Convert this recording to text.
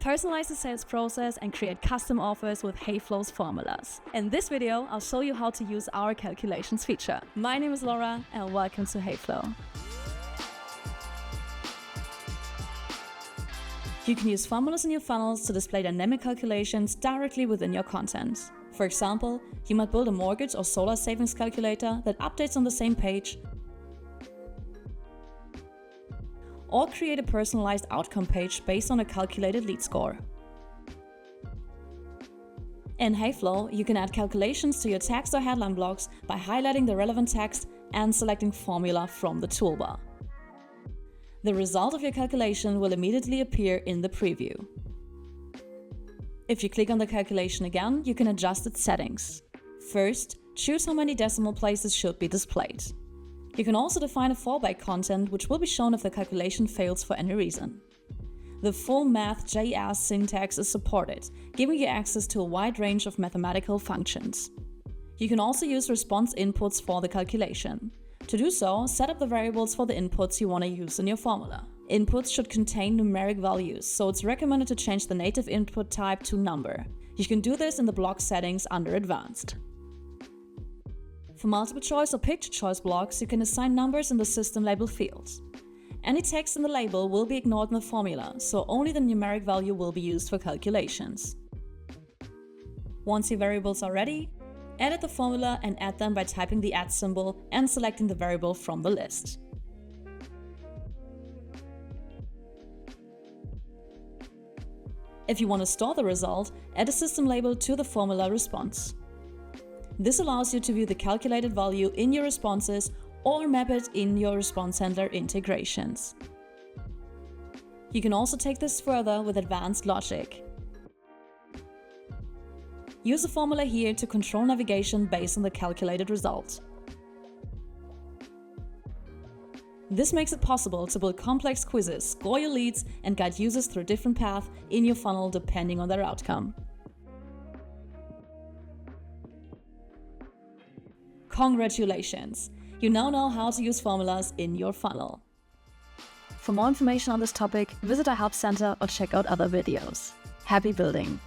Personalize the sales process and create custom offers with Heyflow's formulas. In this video, I'll show you how to use our calculations feature. My name is Laura and welcome to Heyflow. You can use formulas in your funnels to display dynamic calculations directly within your content. For example, you might build a mortgage or solar savings calculator that updates on the same page, or create a personalized outcome page based on a calculated lead score. In Heyflow, you can add calculations to your text or headline blocks by highlighting the relevant text and selecting Formula from the toolbar. The result of your calculation will immediately appear in the preview. If you click on the calculation again, you can adjust its settings. First, choose how many decimal places should be displayed. You can also define a fallback content, which will be shown if the calculation fails for any reason. The full Math.js syntax is supported, giving you access to a wide range of mathematical functions. You can also use response inputs for the calculation. To do so, set up the variables for the inputs you want to use in your formula. Inputs should contain numeric values, so it's recommended to change the native input type to number. You can do this in the block settings under Advanced. For multiple choice or picture choice blocks, you can assign numbers in the system label fields. Any text in the label will be ignored in the formula, so only the numeric value will be used for calculations. Once your variables are ready, edit the formula and add them by typing the add symbol and selecting the variable from the list. If you want to store the result, add a system label to the formula response. This allows you to view the calculated value in your responses or map it in your response handler integrations. You can also take this further with advanced logic. Use the formula here to control navigation based on the calculated result. This makes it possible to build complex quizzes, score your leads, and guide users through different paths in your funnel depending on their outcome. Congratulations! You now know how to use formulas in your funnel. For more information on this topic, visit our Help Center or check out other videos. Happy building!